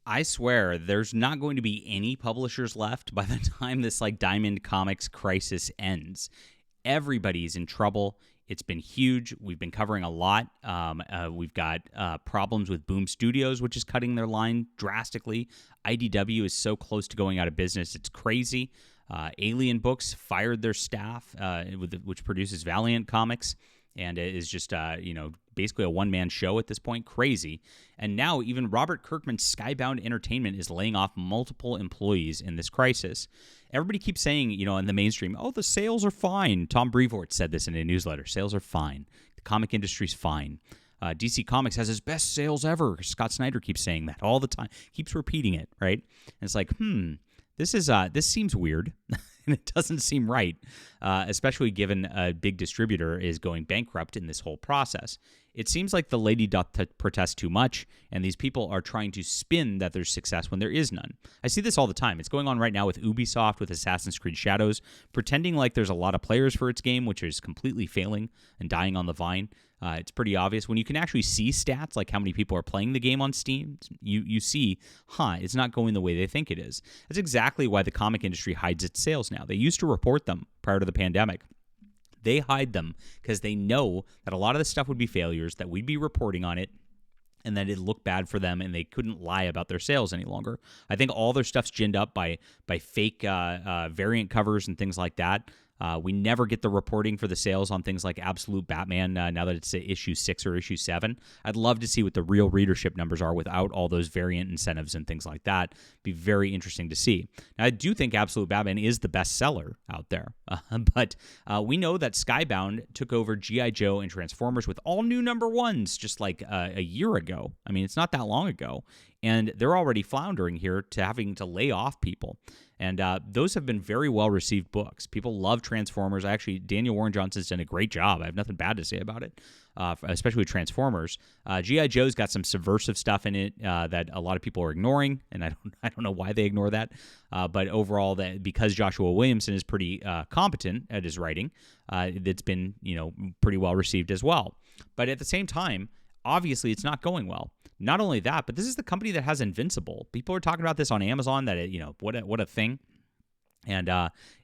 I swear there's not going to be any publishers left by the time this like Diamond Comics crisis ends. Everybody's in trouble. It's been huge. We've been covering a lot. We've got problems with Boom Studios, which is cutting their line drastically. IDW is so close to going out of business. It's crazy. Alien Books fired their staff, which produces Valiant Comics, and it is just, basically a one-man show at this point. Crazy. And now even Robert Kirkman's Skybound Entertainment is laying off multiple employees in this crisis. Everybody keeps saying, in the mainstream, oh, the sales are fine. Tom Brevoort said this in a newsletter. Sales are fine. The comic industry's fine. DC Comics has its best sales ever. Scott Snyder keeps saying that all the time. Keeps repeating it, right? And it's like, this seems weird. And it doesn't seem right, especially given a big distributor is going bankrupt in this whole process. It seems like the lady doth protest too much, and these people are trying to spin that there's success when there is none. I see this all the time. It's going on right now with Ubisoft, with Assassin's Creed Shadows, pretending like there's a lot of players for its game, which is completely failing and dying on the vine. It's pretty obvious. When you can actually see stats, like how many people are playing the game on Steam, you see, it's not going the way they think it is. That's exactly why the comic industry hides its sales now. They used to report them prior to the pandemic. They hide them because they know that a lot of this stuff would be failures, that we'd be reporting on it, and that it'd look bad for them, and they couldn't lie about their sales any longer. I think all their stuff's ginned up by fake variant covers and things like that. We never get the reporting for the sales on things like Absolute Batman now that it's issue 6 or issue 7. I'd love to see what the real readership numbers are without all those variant incentives and things like that. Be very interesting to see. Now, I do think Absolute Batman is the best seller out there, but we know that Skybound took over G.I. Joe and Transformers with all new number ones just like a year ago. I mean, it's not that long ago. And they're already floundering here to having to lay off people. And those have been very well-received books. People love Transformers. Actually, Daniel Warren Johnson's done a great job. I have nothing bad to say about it, especially with Transformers. G.I. Joe's got some subversive stuff in it that a lot of people are ignoring, and I don't know why they ignore that. But overall, because Joshua Williamson is pretty competent at his writing, it's been pretty well-received as well. But at the same time, obviously, it's not going well. Not only that, but this is the company that has Invincible. People are talking about this on Amazon. That what a thing. And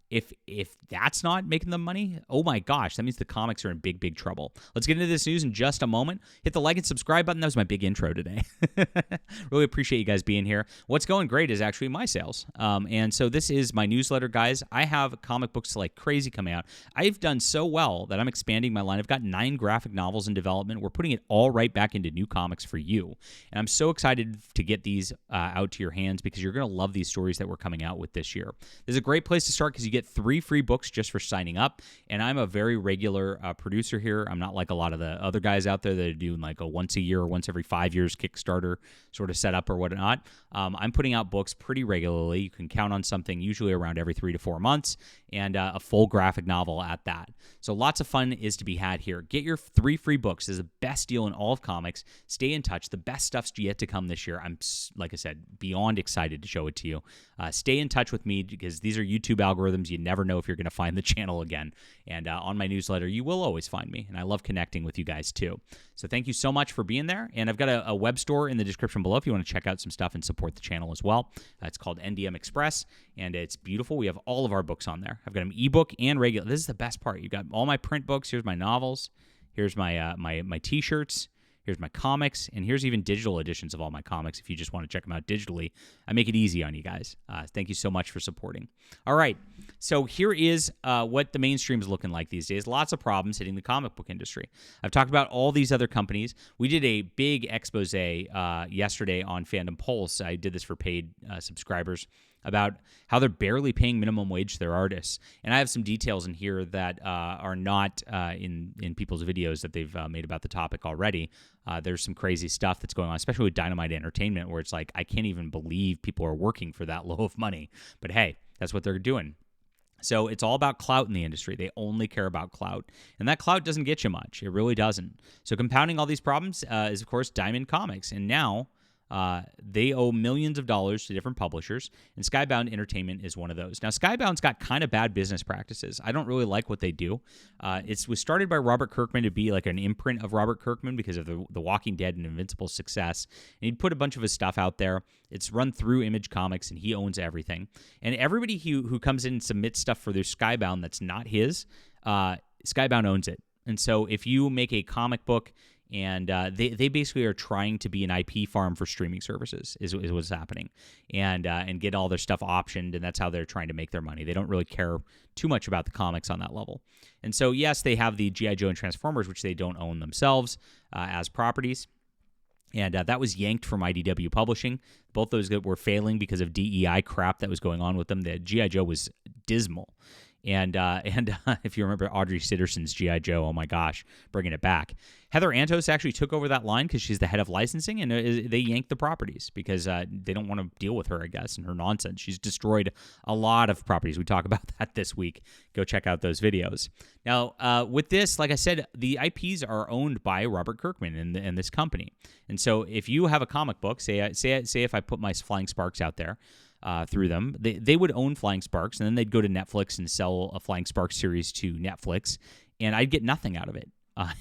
if that's not making them money, oh my gosh, that means the comics are in big trouble. Let's get into this news in just a moment. Hit the like and subscribe button. That was my big intro today. Really appreciate you guys being here. What's going great is actually my sales. And so this is my newsletter, guys. I have comic books like crazy coming out. I've done so well that I'm expanding my line. I've got 9 graphic novels in development. We're putting it all right back into new comics for you. And I'm so excited to get these out to your hands because you're going to love these stories that we're coming out with this year. This is a great place to start because you get 3 free books just for signing up. And I'm a very regular producer here. I'm not like a lot of the other guys out there that are doing like a once a year or once every 5 years Kickstarter sort of setup or whatnot. I'm putting out books pretty regularly. You can count on something usually around every 3 to 4 months and a full graphic novel at that. So lots of fun is to be had here. Get your 3 free books. This is the best deal in all of comics. Stay in touch. The best stuff's yet to come this year. I'm, like I said, beyond excited to show it to you. Stay in touch with me because these are YouTube algorithms. You never know if you're going to find the channel again. And on my newsletter, you will always find me. And I love connecting with you guys too. So thank you so much for being there. And I've got a web store in the description below if you want to check out some stuff and support the channel as well. It's called NDM Express, and it's beautiful. We have all of our books on there. I've got them ebook and regular. This is the best part. You've got all my print books. Here's my novels. Here's my my T-shirts. Here's my comics, and here's even digital editions of all my comics if you just want to check them out digitally. I make it easy on you guys. Thank you so much for supporting. All right, so here is what the mainstream is looking like these days. Lots of problems hitting the comic book industry. I've talked about all these other companies. We did a big expose yesterday on Fandom Pulse. I did this for paid subscribers about how they're barely paying minimum wage to their artists. And I have some details in here that are not in people's videos that they've made about the topic already. There's some crazy stuff that's going on, especially with Dynamite Entertainment, where it's like, I can't even believe people are working for that low of money. But hey, that's what they're doing. So it's all about clout in the industry. They only care about clout. And that clout doesn't get you much. It really doesn't. So compounding all these problems is, of course, Diamond Comics. And now They owe millions of dollars to different publishers, and Skybound Entertainment is one of those. Now, Skybound's got kind of bad business practices. I don't really like what they do. It was started by Robert Kirkman to be like an imprint of Robert Kirkman because of the Walking Dead and Invincible success. And he'd put a bunch of his stuff out there. It's run through Image Comics, and he owns everything. And everybody who comes in and submits stuff for their Skybound that's not his, Skybound owns it. And so if you make a comic book and they basically are trying to be an IP farm for streaming services is what's happening, and get all their stuff optioned, and that's how they're trying to make their money. They don't really care too much about the comics on that level. And so, yes, they have the G.I. Joe and Transformers, which they don't own themselves as properties. And that was yanked from IDW Publishing. Both those were failing because of DEI crap that was going on with them. The G.I. Joe was dismal. And if you remember Audrey Sitterson's G.I. Joe, oh my gosh, bringing it back. Heather Antos actually took over that line because she's the head of licensing, and they yanked the properties because they don't want to deal with her, I guess, and her nonsense. She's destroyed a lot of properties. We talk about that this week. Go check out those videos. Now, with this, like I said, the IPs are owned by Robert Kirkman and this company. And so if you have a comic book, say if I put my Flying Sparks out there, through them, they would own Flying Sparks, and then they'd go to Netflix and sell a Flying Sparks series to Netflix, and I'd get nothing out of it.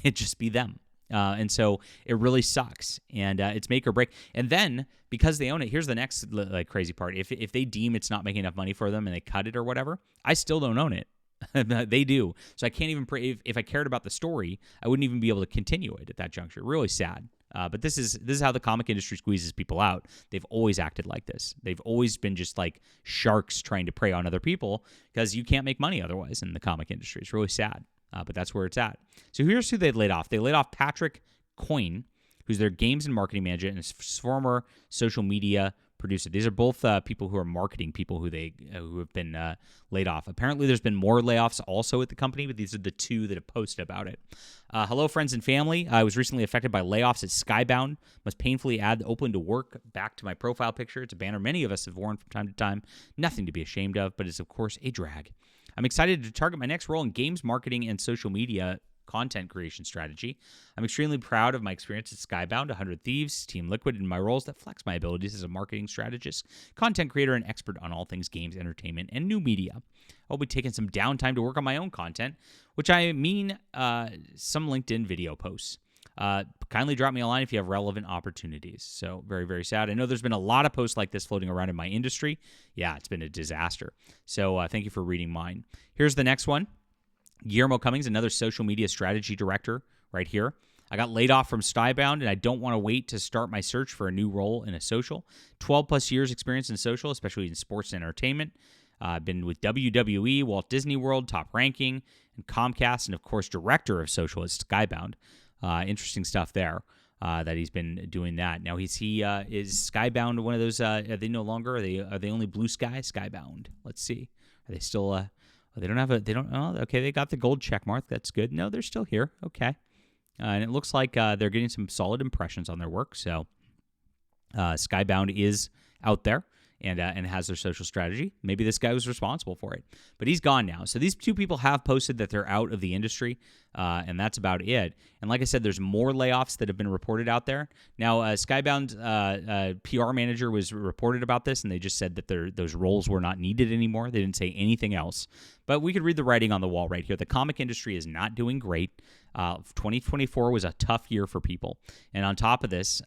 It'd just be them. And so it really sucks, and it's make or break. And then, because they own it, here's the next crazy part. If they deem it's not making enough money for them and they cut it or whatever, I still don't own it. They do. So I can't even if I cared about the story, I wouldn't even be able to continue it at that juncture. Really sad. But this is how the comic industry squeezes people out. They've always acted like this. They've always been just like sharks trying to prey on other people because you can't make money otherwise in the comic industry. It's really sad, but that's where it's at. So here's who they laid off. They laid off Patrick Coyne, who's their games and marketing manager and his former social media producer. These are both people who are marketing people who have been laid off. Apparently, there's been more layoffs also at the company, but these are the two that have posted about it. Hello, friends and family. I was recently affected by layoffs at Skybound. Must painfully add open to work back to my profile picture. It's a banner many of us have worn from time to time. Nothing to be ashamed of, but it's, of course, a drag. I'm excited to target my next role in games marketing and social media content creation strategy. I'm extremely proud of my experience at Skybound, 100 Thieves, Team Liquid, and my roles that flex my abilities as a marketing strategist, content creator, and expert on all things games, entertainment, and new media. I'll be taking some downtime to work on my own content, which I mean some LinkedIn video posts. Kindly drop me a line if you have relevant opportunities. So very, very sad. I know there's been a lot of posts like this floating around in my industry. Yeah, it's been a disaster. So thank you for reading mine. Here's the next one. Guillermo Cummings, another social media strategy director right here. I got laid off from Skybound, and I don't want to wait to start my search for a new role in a social. 12-plus years experience in social, especially in sports and entertainment. I've been with WWE, Walt Disney World, Top Ranking, and Comcast, and, of course, director of social at Skybound. Interesting stuff there that he's been doing that. Now, is Skybound one of those, are they no longer, are they only Blue Sky? Skybound. Let's see. Are they still... okay, they got the gold check mark. That's good. No, they're still here. Okay. And it looks like they're getting some solid impressions on their work. So Skybound is out there and has their social strategy. Maybe this guy was responsible for it. But he's gone now. So these two people have posted that they're out of the industry, and that's about it. And like I said, there's more layoffs that have been reported out there. Now, Skybound's PR manager was reported about this, and they just said that those roles were not needed anymore. They didn't say anything else. But we could read the writing on the wall right here. The comic industry is not doing great. 2024 was a tough year for people. And on top of this,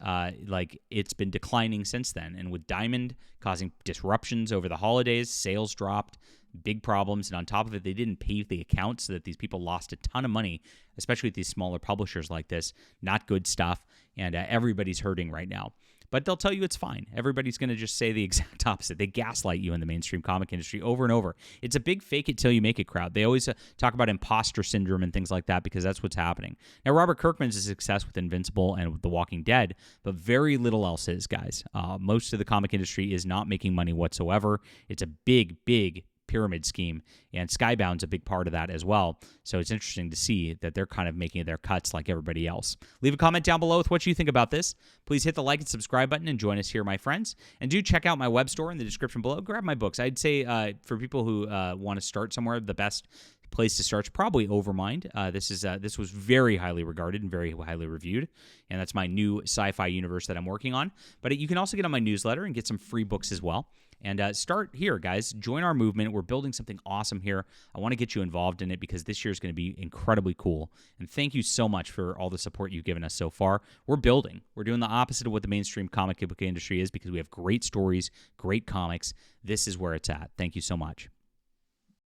it's been declining since then. And with Diamond causing disruptions over the holidays, sales dropped, big problems. And on top of it, they didn't pay the accounts so that these people lost a ton of money, especially with these smaller publishers like this. Not good stuff. And everybody's hurting right now. But they'll tell you it's fine. Everybody's going to just say the exact opposite. They gaslight you in the mainstream comic industry over and over. It's a big fake it till you make it crowd. They always talk about imposter syndrome and things like that because that's what's happening. Now, Robert Kirkman's a success with Invincible and with The Walking Dead, but very little else is, guys. Most of the comic industry is not making money whatsoever. It's a big, big pyramid scheme, and Skybound's a big part of that as well. So it's interesting to see that they're kind of making their cuts like everybody else. Leave a comment down below with what you think about this. Please hit the like and subscribe button and join us here, my friends. And do check out my web store in the description below. Grab my books. I'd say for people who want to start somewhere, the best place to start is probably Overmind. This was very highly regarded and very highly reviewed, and that's my new sci-fi universe that I'm working on. But you can also get on my newsletter and get some free books as well. And start here, guys. Join our movement. We're building something awesome here. I want to get you involved in it because this year is going to be incredibly cool. And thank you so much for all the support you've given us so far. We're building. We're doing the opposite of what the mainstream comic book industry is because we have great stories, great comics. This is where it's at. Thank you so much.